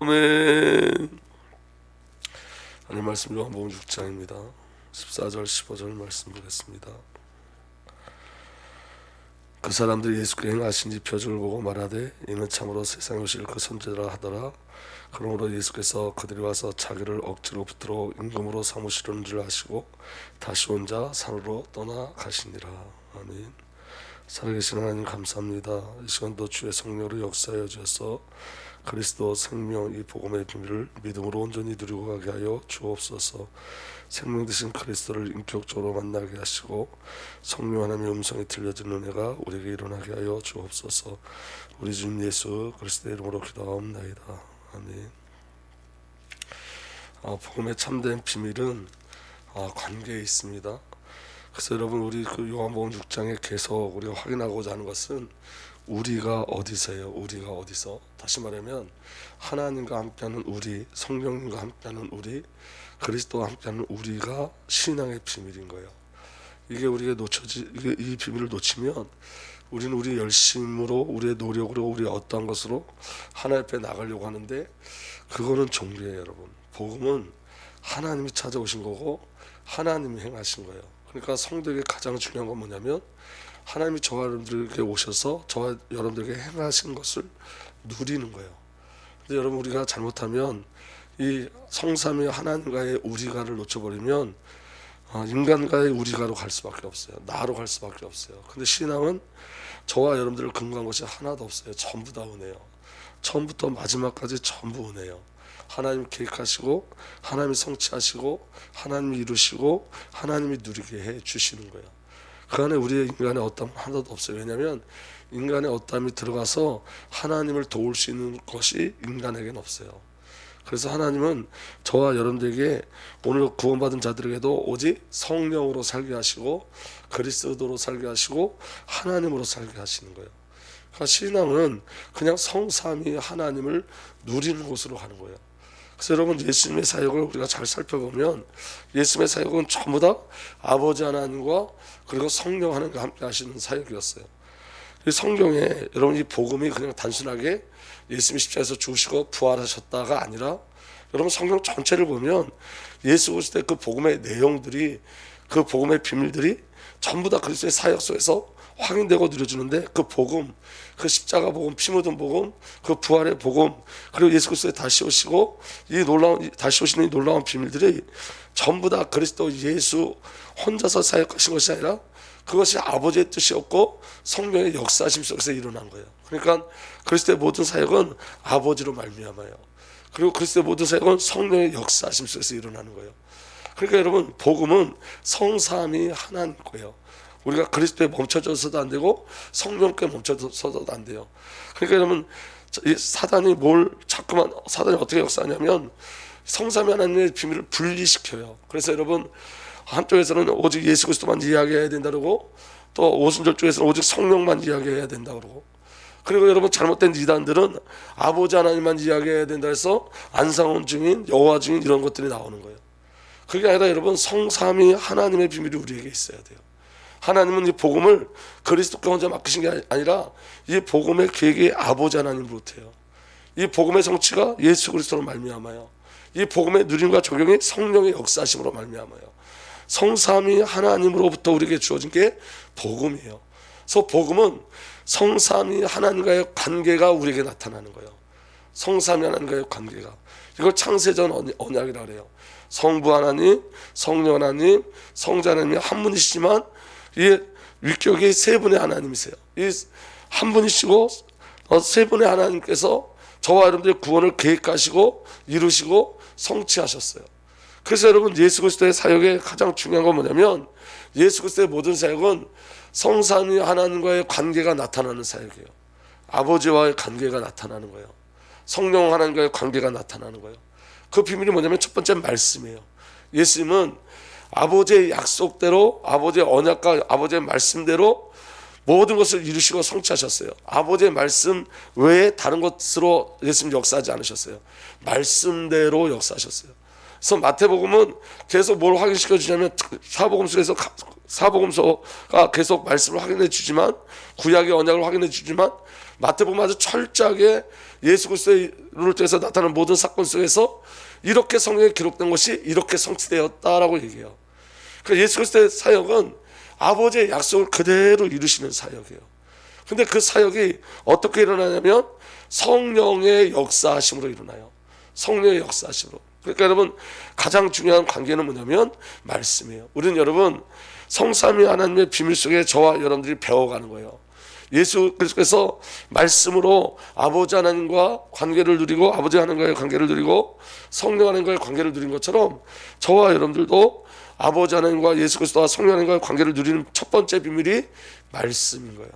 아멘. 하나님 말씀 요한복음 6장입니다. 14절 15절 말씀 보겠습니다. 그 사람들이 예수께 행하신 이 표적을 보고 말하되 이는 참으로 세상에 오실 그 선지자라 하더라. 그러므로 예수께서 그들이 와서 자기를 억지로 붙들어 임금으로 삼으시려는 줄 아시고 다시 혼자 산으로 떠나가시니라. 아멘. 살아계신 하나님 감사합니다. 이 시간도 주의 성령으로 역사하여 주셔서 그리스도 생명 이 복음의 비밀을 믿음으로 온전히 누리고 가게 하여 주옵소서. 생명 되신 그리스도를 인격적으로 만나게 하시고 성령 하나님의 음성이 들려지는 은혜가 우리에게 일어나게 하여 주옵소서. 우리 주님 예수 그리스도의 이름으로 기도하옵나이다. 아멘. 복음의 참된 비밀은 관계에 있습니다. 그래서 여러분 우리 그 요한복음 6장에 계속 우리가 확인하고자 하는 것은 우리가 어디서예요? 우리가 어디서? 다시 말하면 하나님과 함께하는 우리, 성령님과 함께하는 우리, 그리스도와 함께하는 우리가 신앙의 비밀인 거예요. 이게 우리가 이 비밀을 놓치면 우리는 우리 열심으로, 우리의 노력으로, 우리의 어떠한 것으로 하나님 앞에 나가려고 하는데 그거는 종교예요, 여러분. 복음은 하나님이 찾아오신 거고 하나님이 행하신 거예요. 그러니까 성도에게 가장 중요한 건 뭐냐면 하나님이 저와 여러분들에게 오셔서 저와 여러분들에게 행하신 것을 누리는 거예요. 근데 여러분 우리가 잘못하면 이 성삼위 하나님과의 우리가를 놓쳐버리면 인간과의 우리가로 갈 수밖에 없어요. 나로 갈 수밖에 없어요. 근데 신앙은 저와 여러분들을 근거한 것이 하나도 없어요. 전부 다 은혜요. 처음부터 마지막까지 전부 은혜요. 하나님이 계획하시고 하나님이 성취하시고 하나님이 이루시고 하나님이 누리게 해 주시는 거예요. 그 안에 우리의 인간의 어떠함 하나도 없어요. 왜냐하면 인간의 어떠함이 들어가서 하나님을 도울 수 있는 것이 인간에게는 없어요. 그래서 하나님은 저와 여러분들에게 오늘 구원받은 자들에게도 오직 성령으로 살게 하시고 그리스도로 살게 하시고 하나님으로 살게 하시는 거예요. 그러니까 신앙은 그냥 성삼위 하나님을 누리는 곳으로 가는 거예요. 그래서 여러분 예수님의 사역을 우리가 잘 살펴보면 예수님의 사역은 전부 다 아버지 하나님과 그리고 성령 하나님과 함께 하시는 사역이었어요. 이 성경에 여러분 이 복음이 그냥 단순하게 예수님이 십자가에서 죽으시고 부활하셨다가 아니라 여러분 성경 전체를 보면 예수 그리스도의 그 복음의 내용들이 그 복음의 비밀들이 전부 다 그리스도의 사역 속에서 확인되고 누려지는데 그 복음, 그 십자가 복음, 피 묻은 복음, 그 부활의 복음, 그리고 예수 그리스도의 다시 오시고 다시 오시는 이 놀라운 비밀들이 전부 다 그리스도 예수 혼자서 사역하신 것이 아니라 그것이 아버지의 뜻이었고 성령의 역사심 속에서 일어난 거예요. 그러니까 그리스도의 모든 사역은 아버지로 말미암아요. 그리고 그리스도의 모든 사역은 성령의 역사심 속에서 일어나는 거예요. 그러니까 여러분 복음은 성삼위 하나님 거예요. 우리가 그리스도에 멈춰져서도 안 되고 성령께 멈춰서도 안 돼요. 그러니까 여러분 사단이 사단이 어떻게 역사하냐면 성삼위 하나님의 비밀을 분리시켜요. 그래서 여러분 한쪽에서는 오직 예수 그리스도만 이야기해야 된다 그러고 또 오순절 쪽에서는 오직 성령만 이야기해야 된다 그러고 그리고 여러분 잘못된 이단들은 아버지 하나님만 이야기해야 된다 해서 안상원 증인, 여호와 증인 이런 것들이 나오는 거예요. 그게 아니라 여러분 성삼위 하나님의 비밀이 우리에게 있어야 돼요. 하나님은 이 복음을 그리스도께 혼자 맡기신 게 아니라 이 복음의 계획이 아버지 하나님으로부터예요. 이 복음의 성취가 예수 그리스도로 말미암아요. 이 복음의 누림과 적용이 성령의 역사심으로 말미암아요. 성삼위 하나님으로부터 우리에게 주어진 게 복음이에요. 그래서 복음은 성삼위 하나님과의 관계가 우리에게 나타나는 거예요. 성삼위 하나님과의 관계가. 이걸 창세전 언약이라고 해요. 성부 하나님, 성령 하나님, 성자 하나님이 한 분이시지만 이 위격이 세 분의 하나님이세요. 이 한 분이시고 세 분의 하나님께서 저와 여러분들의 구원을 계획하시고 이루시고 성취하셨어요. 그래서 여러분 예수 그리스도의 사역의 가장 중요한 건 뭐냐면 예수 그리스도의 모든 사역은 성삼위 하나님과의 관계가 나타나는 사역이에요. 아버지와의 관계가 나타나는 거예요. 성령 하나님과의 관계가 나타나는 거예요. 그 비밀이 뭐냐면 첫 번째 말씀이에요. 예수님은 아버지의 약속대로 아버지의 언약과 아버지의 말씀대로 모든 것을 이루시고 성취하셨어요. 아버지의 말씀 외에 다른 것으로 예수님 역사하지 않으셨어요. 말씀대로 역사하셨어요. 그래서 마태복음은 계속 뭘 확인시켜 주냐면 사복음서가 계속 말씀을 확인해 주지만 구약의 언약을 확인해 주지만 마태복음 아주 철저하게 예수 그리스도를 통해서 나타나는 모든 사건 속에서 이렇게 성경에 기록된 것이 이렇게 성취되었다라고 얘기해요. 그러니까 예수 그리스도의 사역은 아버지의 약속을 그대로 이루시는 사역이에요. 근데 그 사역이 어떻게 일어나냐면 성령의 역사하심으로 일어나요. 성령의 역사하심으로. 그러니까 여러분 가장 중요한 관계는 뭐냐면 말씀이에요. 우리는 여러분 성삼위 하나님의 비밀 속에 저와 여러분들이 배워가는 거예요. 예수 그리스도께서 말씀으로 아버지 하나님과 관계를 누리고 아버지 하나님과의 관계를 누리고 성령 하나님과의 관계를 누린 것처럼 저와 여러분들도 아버지 하나님과 예수 그리스도와 성령 하나님과의 관계를 누리는 첫 번째 비밀이 말씀인 거예요.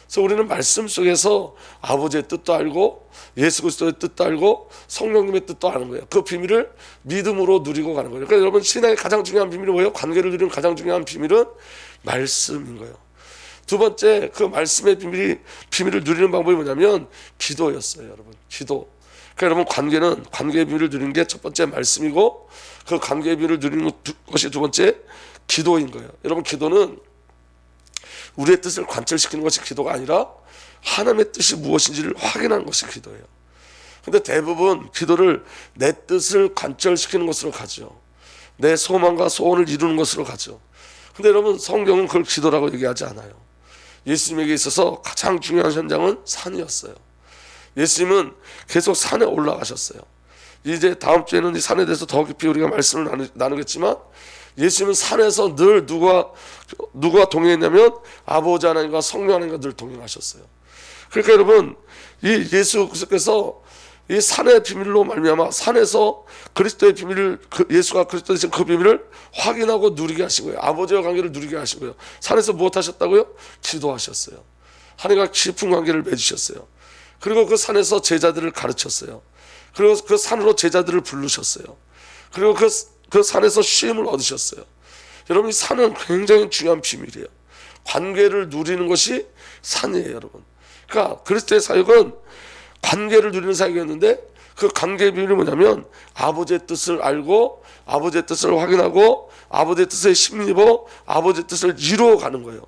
그래서 우리는 말씀 속에서 아버지의 뜻도 알고 예수 그리스도의 뜻도 알고 성령님의 뜻도 아는 거예요. 그 비밀을 믿음으로 누리고 가는 거예요. 그러니까 여러분 신앙의 가장 중요한 비밀이 뭐예요? 관계를 누리는 가장 중요한 비밀은 말씀인 거예요. 두 번째 그 말씀의 비밀을 누리는 방법이 뭐냐면 기도였어요. 여러분 기도. 그러니까 여러분 관계의 비밀을 누리는 게 첫 번째 말씀이고 그 관계의 비밀을 누리는 것이 두 번째 기도인 거예요. 여러분 기도는 우리의 뜻을 관철시키는 것이 기도가 아니라 하나님의 뜻이 무엇인지를 확인하는 것이 기도예요. 근데 대부분 기도를 내 뜻을 관철시키는 것으로 가죠. 내 소망과 소원을 이루는 것으로 가죠. 근데 여러분 성경은 그걸 기도라고 얘기하지 않아요. 예수님에게 있어서 가장 중요한 현장은 산이었어요. 예수님은 계속 산에 올라가셨어요. 이제 다음 주에는 이 산에 대해서 더 깊이 우리가 말씀을 나누겠지만 예수님은 산에서 늘 누가 동행했냐면 아버지 하나님과 성령 하나님과 늘 동행하셨어요. 그러니까 여러분 이 예수 그리스도께서 이 산의 비밀로 말미암아 산에서 그리스도의 비밀을 예수가 그리스도 되신 그 비밀을 확인하고 누리게 하신 거예요. 아버지와 관계를 누리게 하신 거예요. 산에서 무엇 하셨다고요? 기도하셨어요. 하나님과 깊은 관계를 맺으셨어요. 그리고 그 산에서 제자들을 가르쳤어요. 그리고 그 산으로 제자들을 부르셨어요. 그리고 그 산에서 쉼을 얻으셨어요. 여러분 이 산은 굉장히 중요한 비밀이에요. 관계를 누리는 것이 산이에요. 여러분. 그러니까 그리스도의 사역은 관계를 누리는 사역이었는데 그 관계의 비밀이 뭐냐면 아버지의 뜻을 알고 아버지의 뜻을 확인하고 아버지의 뜻에 힘입어 아버지의 뜻을 이루어가는 거예요.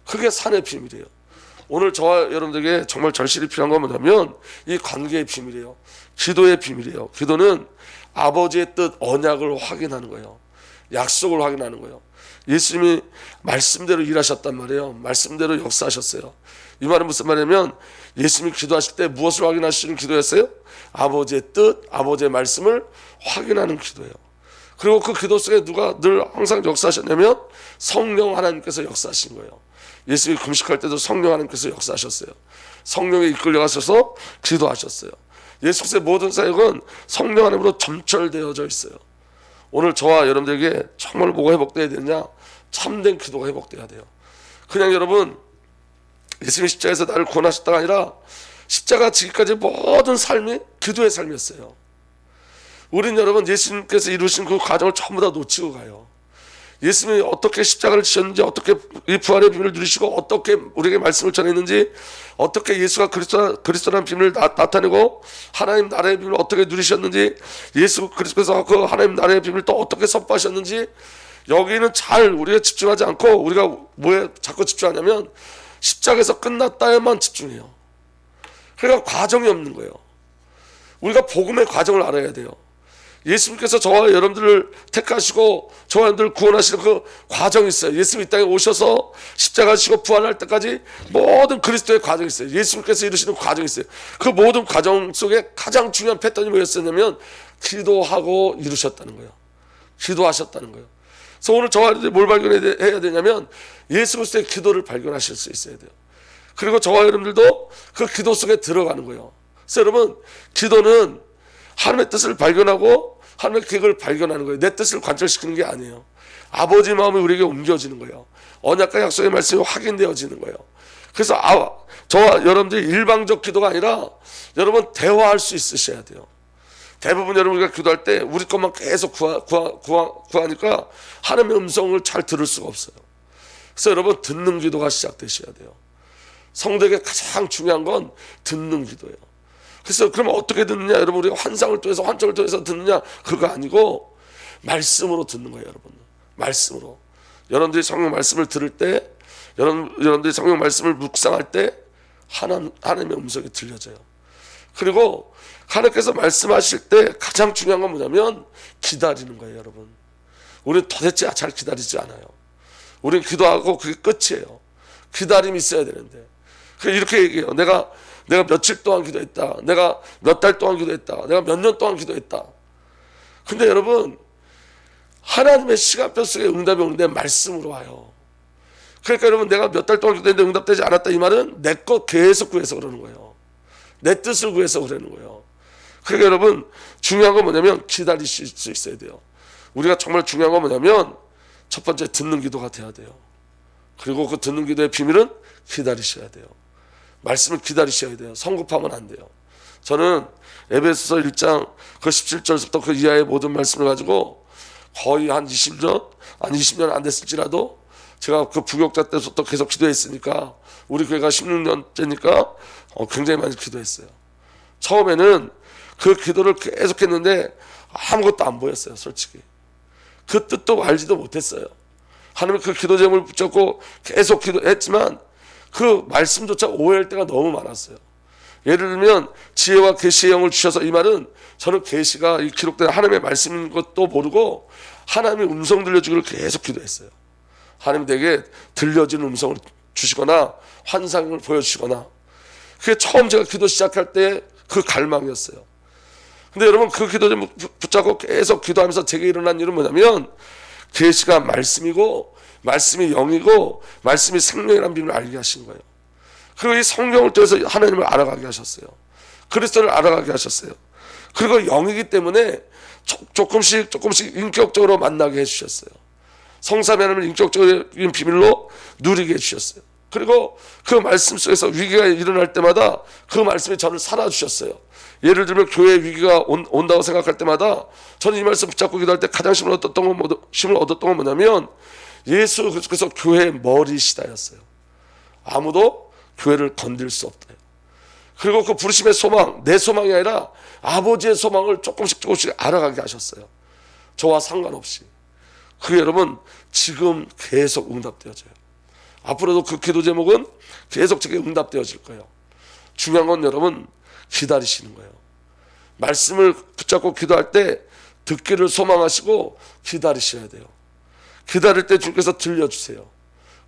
그게 산의 비밀이에요. 오늘 저와 여러분들에게 정말 절실히 필요한 건 뭐냐면 이 관계의 비밀이에요. 기도의 비밀이에요. 기도는 아버지의 뜻 언약을 확인하는 거예요. 약속을 확인하는 거예요. 예수님이 말씀대로 일하셨단 말이에요. 말씀대로 역사하셨어요. 이 말은 무슨 말이냐면 예수님이 기도하실 때 무엇을 확인하시는 기도였어요? 아버지의 뜻, 아버지의 말씀을 확인하는 기도예요. 그리고 그 기도 속에 누가 늘 항상 역사하셨냐면 성령 하나님께서 역사하신 거예요. 예수님이 금식할 때도 성령 하나님께서 역사하셨어요. 성령에 이끌려가셔서 기도하셨어요. 예수 그리스도의 모든 사역은 성령 하나님으로 점철되어져 있어요. 오늘 저와 여러분들에게 정말 뭐가 회복돼야 되느냐? 참된 기도가 회복돼야 돼요. 그냥 여러분 예수님이 십자가에서 나를 구원하셨다가 아니라 십자가 지기까지 모든 삶이 기도의 삶이었어요. 우린 여러분 예수님께서 이루신 그 과정을 전부 다 놓치고 가요. 예수님이 어떻게 십자가를 지셨는지 어떻게 이 부활의 비밀을 누리시고 어떻게 우리에게 말씀을 전했는지 어떻게 예수가 그리스도라는 비밀을 나타내고 하나님 나라의 비밀을 어떻게 누리셨는지 예수 그리스도께서 그 하나님 나라의 비밀을 또 어떻게 선포하셨는지 여기는 잘 우리가 집중하지 않고 우리가 뭐에 자꾸 집중하냐면 십자가에서 끝났다에만 집중해요. 그러니까 과정이 없는 거예요. 우리가 복음의 과정을 알아야 돼요. 예수님께서 저와 여러분들을 택하시고 저와 여러분들을 구원하시는 그 과정이 있어요. 예수님 이 땅에 오셔서 십자가 지시고 부활할 때까지 모든 그리스도의 과정이 있어요. 예수님께서 이루시는 과정이 있어요. 그 모든 과정 속에 가장 중요한 패턴이 뭐였었냐면 기도하고 이루셨다는 거예요. 기도하셨다는 거예요. 그래서 오늘 저와 여러분들이 뭘 발견해야 되냐면 예수 그리스도의 기도를 발견하실 수 있어야 돼요. 그리고 저와 여러분들도 그 기도 속에 들어가는 거예요. 그래서 여러분 기도는 하나님의 뜻을 발견하고 하나님의 계획을 발견하는 거예요. 내 뜻을 관철시키는 게 아니에요. 아버지 마음이 우리에게 옮겨지는 거예요. 언약과 약속의 말씀이 확인되어지는 거예요. 그래서 저와 여러분들이 일방적 기도가 아니라 여러분 대화할 수 있으셔야 돼요. 대부분 여러분 우리가 기도할 때 우리 것만 계속 구하니까 하나님의 음성을 잘 들을 수가 없어요. 그래서 여러분 듣는 기도가 시작되셔야 돼요. 성도에게 가장 중요한 건 듣는 기도예요. 그래서 그러면 어떻게 듣느냐? 여러분 우리가 환상을 통해서 환청을 통해서 듣느냐? 그거 아니고 말씀으로 듣는 거예요. 여러분 말씀으로. 여러분들이 성경 말씀을 들을 때 여러분들이 성경 말씀을 묵상할 때 하나님의 음성이 들려져요. 그리고 하나님께서 말씀하실 때 가장 중요한 건 뭐냐면 기다리는 거예요. 여러분, 우리는 도대체 잘 기다리지 않아요. 우리는 기도하고 그게 끝이에요. 기다림이 있어야 되는데 이렇게 얘기해요. 내가 며칠 동안 기도했다. 내가 몇 달 동안 기도했다. 내가 몇 년 동안 기도했다. 근데 여러분, 하나님의 시간표 속에 응답이 오는데 말씀으로 와요. 그러니까 여러분, 내가 몇 달 동안 기도했는데 응답되지 않았다, 이 말은 내 것 계속 구해서 그러는 거예요. 내 뜻을 구해서 그러는 거예요. 그러니까 여러분, 중요한 건 뭐냐면 기다리실 수 있어야 돼요. 우리가 정말 중요한 건 뭐냐면 첫 번째 듣는 기도가 돼야 돼요. 그리고 그 듣는 기도의 비밀은 기다리셔야 돼요. 말씀을 기다리셔야 돼요. 성급하면 안 돼요. 저는 에베소서 1장 그 17절부터 그 이하의 모든 말씀을 가지고 거의 한 20년 안 됐을지라도 제가 그 부교육자 때부터 계속 기도했으니까, 우리 교회가 16년째니까 굉장히 많이 기도했어요. 처음에는 그 기도를 계속 했는데 아무것도 안 보였어요. 솔직히 그 뜻도 알지도 못했어요. 하나님이 그 기도 제목을 붙잡고 계속 기도했지만 그 말씀조차 오해할 때가 너무 많았어요. 예를 들면 지혜와 계시의 영을 주셔서, 이 말은 저는 계시가 이 기록된 하나님의 말씀인 것도 모르고 하나님의 음성 들려주기를 계속 기도했어요. 하나님 내게 들려지는 음성을 주시거나 환상을 보여주시거나. 그게 처음 제가 기도 시작할 때 그 갈망이었어요. 근데 여러분, 그 기도 좀 붙잡고 계속 기도하면서 제게 일어난 일은 뭐냐면 계시가 말씀이고 말씀이 영이고 말씀이 생명이라는 비밀을 알게 하신 거예요. 그리고 이 성경을 통해서 하나님을 알아가게 하셨어요. 그리스도를 알아가게 하셨어요. 그리고 영이기 때문에 조금씩 인격적으로 만나게 해주셨어요. 성삼위 하나님을 인격적인 비밀로 누리게 해주셨어요. 그리고 그 말씀 속에서 위기가 일어날 때마다 그 말씀이 저를 살아주셨어요. 예를 들면 교회에 위기가 온다고 생각할 때마다 저는 이 말씀 붙잡고 기도할 때 가장 힘을 얻었던 건 뭐냐면 예수 그리스도께서 교회의 머리시다였어요. 아무도 교회를 건들 수 없다. 그리고 그 부르심의 소망, 내 소망이 아니라 아버지의 소망을 조금씩 알아가게 하셨어요. 저와 상관없이. 그게 여러분 지금 계속 응답되어져요. 앞으로도 그 기도 제목은 계속 제게 응답되어질 거예요. 중요한 건 여러분 기다리시는 거예요. 말씀을 붙잡고 기도할 때 듣기를 소망하시고 기다리셔야 돼요. 기다릴 때 주께서 들려주세요.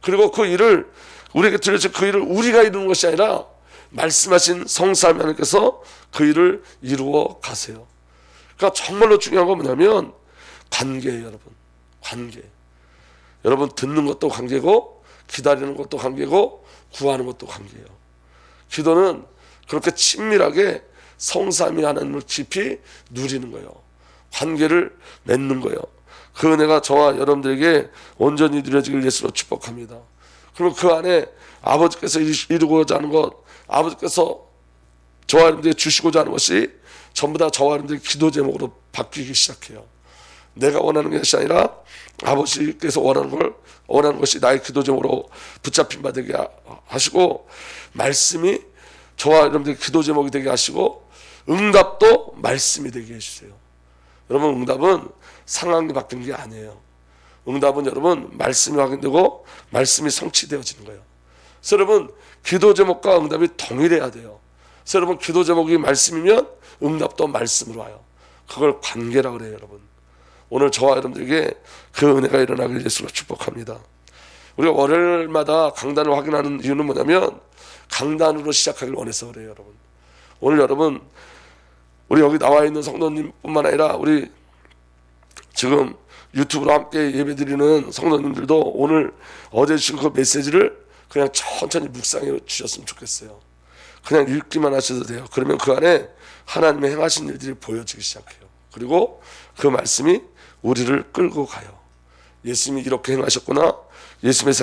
그리고 그 일을 우리에게 들려주신 그 일을 우리가 이루는 것이 아니라 말씀하신 성삼위 하나님께서 그 일을 이루어 가세요. 그러니까 정말로 중요한 건 뭐냐면 관계예요. 여러분, 관계. 여러분, 듣는 것도 관계고 기다리는 것도 관계고 구하는 것도 관계예요. 기도는 그렇게 친밀하게 성삼위 하나님을 깊이 누리는 거예요. 관계를 맺는 거예요. 그 은혜가 저와 여러분들에게 온전히 누려지길 예수로 축복합니다. 그리고 그 안에 아버지께서 이루고자 하는 것, 아버지께서 저와 여러분들에게 주시고자 하는 것이 전부 다 저와 여러분들의 기도 제목으로 바뀌기 시작해요. 내가 원하는 것이 아니라 아버지께서 원하는 것이 나의 기도 제목으로 붙잡힌 바 되게 하시고, 말씀이 저와 여러분들의 기도 제목이 되게 하시고, 응답도 말씀이 되게 해주세요. 여러분, 응답은 상황이 바뀌는 게 아니에요. 응답은 여러분 말씀이 확인되고 말씀이 성취되어지는 거예요. 그래서 여러분 기도 제목과 응답이 동일해야 돼요. 그래서 여러분 기도 제목이 말씀이면 응답도 말씀으로 와요. 그걸 관계라고 그래요. 여러분, 오늘 저와 여러분들에게 그 은혜가 일어나길 예수로 축복합니다. 우리가 월요일마다 강단을 확인하는 이유는 뭐냐면 강단으로 시작하길 원해서 그래요. 여러분, 오늘 여러분 우리 여기 나와 있는 성도님뿐만 아니라 우리 지금 유튜브로 함께 예배드리는 성도님들도 오늘 어제 주신 그 메시지를 그냥 천천히 묵상해 주셨으면 좋겠어요. 그냥 읽기만 하셔도 돼요. 그러면 그 안에 하나님의 행하신 일들이 보여지기 시작해요. 그리고 그 말씀이 우리를 끌고 가요. 예수님이 이렇게 행하셨구나, 예수님의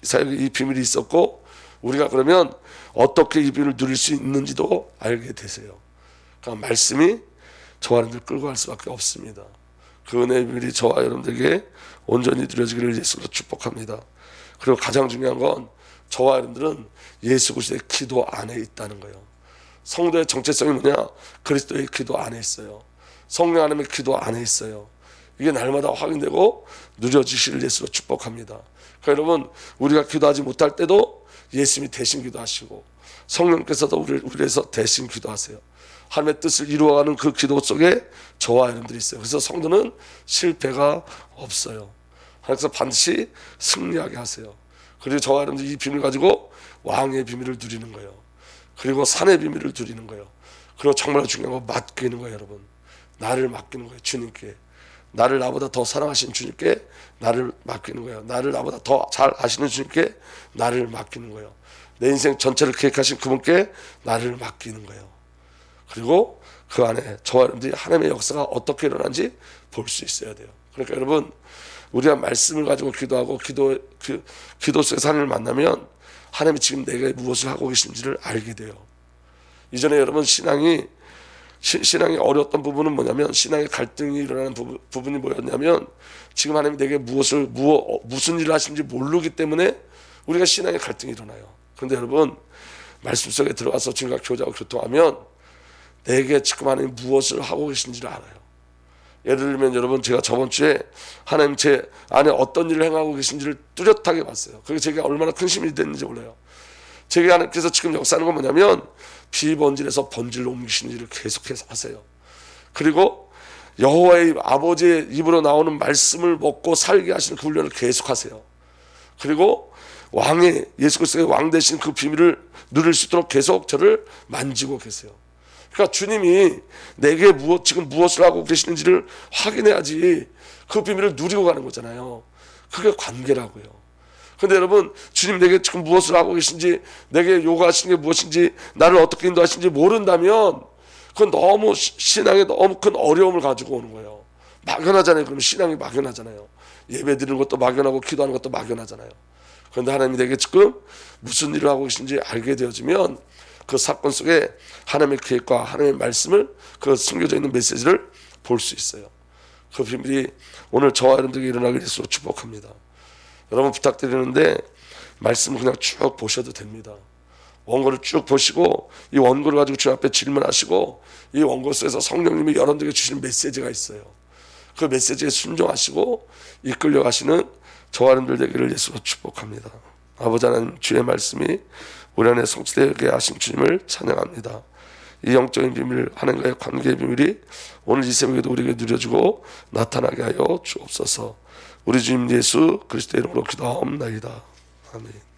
사역에 이 비밀이 있었고, 우리가 그러면 어떻게 이 비밀을 누릴 수 있는지도 알게 되세요. 그러니까 말씀이 저와 여러분들 끌고 갈 수밖에 없습니다. 그 은혜의 비밀이 저와 여러분들에게 온전히 누려지기를 예수로 축복합니다. 그리고 가장 중요한 건 저와 여러분들은 예수 그리스도의 기도 안에 있다는 거예요. 성도의 정체성이 뭐냐? 그리스도의 기도 안에 있어요. 성령 하나님의 기도 안에 있어요. 이게 날마다 확인되고 누려지시를 예수로 축복합니다. 그러니까 여러분, 우리가 기도하지 못할 때도 예수님이 대신 기도하시고, 성령께서도 우리를 위해서 대신 기도하세요. 하나님의 뜻을 이루어가는 그 기도 속에 저와 여러분들이 있어요. 그래서 성도는 실패가 없어요. 하나님께서 반드시 승리하게 하세요. 그리고 저와 여러분들이 이 비밀을 가지고 왕의 비밀을 누리는 거예요. 그리고 산의 비밀을 누리는 거예요. 그리고 정말 중요한 건 맡기는 거예요. 여러분, 나를 맡기는 거예요. 주님께. 나를 나보다 더 사랑하시는 주님께 나를 맡기는 거예요. 나를 나보다 더 잘 아시는 주님께 나를 맡기는 거예요. 내 인생 전체를 계획하신 그분께 나를 맡기는 거예요. 그리고 그 안에 저와 여러분들이 하나님의 역사가 어떻게 일어나는지 볼 수 있어야 돼요. 그러니까 여러분, 우리가 말씀을 가지고 기도하고 기도 속에서 하나님을 만나면 하나님이 지금 내게 무엇을 하고 계신지를 알게 돼요. 이전에 여러분 신앙이 어려웠던 부분은 뭐냐면, 신앙의 갈등이 일어나는 부분이 뭐였냐면, 지금 하나님이 내게 무슨 일을 하시는지 모르기 때문에 우리가 신앙의 갈등이 일어나요. 그런데 여러분, 말씀 속에 들어가서 주님과 교제하고 교통하면 내게 지금 하나님이 무엇을 하고 계신지를 알아요. 예를 들면 여러분, 제가 저번 주에 하나님 제 안에 어떤 일을 행하고 계신지를 뚜렷하게 봤어요. 그게 제게 얼마나 큰 힘이 됐는지 몰라요. 제게 하나님께서 지금 역사하는 건 뭐냐면, 비번질에서 번질로 옮기시는 일을 계속해서 하세요. 그리고 여호와의 아버지의 입으로 나오는 말씀을 먹고 살게 하시는 그 훈련을 계속하세요. 그리고 왕의 예수 그리스도의 왕 되신 그 비밀을 누릴 수 있도록 계속 저를 만지고 계세요. 그러니까 주님이 내게 지금 무엇을 하고 계시는지를 확인해야지 그 비밀을 누리고 가는 거잖아요. 그게 관계라고요. 근데 여러분, 주님 내게 지금 무엇을 하고 계신지, 내게 요구하시는 게 무엇인지, 나를 어떻게 인도하시는지 모른다면 그건 너무 신앙에 너무 큰 어려움을 가지고 오는 거예요. 막연하잖아요. 그러면 신앙이 막연하잖아요. 예배 드리는 것도 막연하고 기도하는 것도 막연하잖아요. 그런데 하나님이 내게 지금 무슨 일을 하고 계신지 알게 되어지면 그 사건 속에 하나님의 계획과 하나님의 말씀을, 그 숨겨져 있는 메시지를 볼 수 있어요. 그 비밀이 오늘 저와 여러분들에게 일어나길 예수로 축복합니다. 여러분, 부탁드리는데 말씀을 그냥 쭉 보셔도 됩니다. 원고를 쭉 보시고 이 원고를 가지고 주님 앞에 질문하시고, 이 원고 속에서 성령님이 여러분들에게 주시는 메시지가 있어요. 그 메시지에 순종하시고 이끌려 가시는 저와 여러분들 되기를 예수로 축복합니다. 아버지 하나님, 주의 말씀이 우리 안에 성취되게 하신 주님을 찬양합니다. 이 영적인 비밀, 하나님과의 관계의 비밀이 오늘 이 새벽에도 우리에게 누려지고 나타나게 하여 주옵소서. 우리 주님 예수 그리스도의 이름으로 기도하옵나이다. 아멘.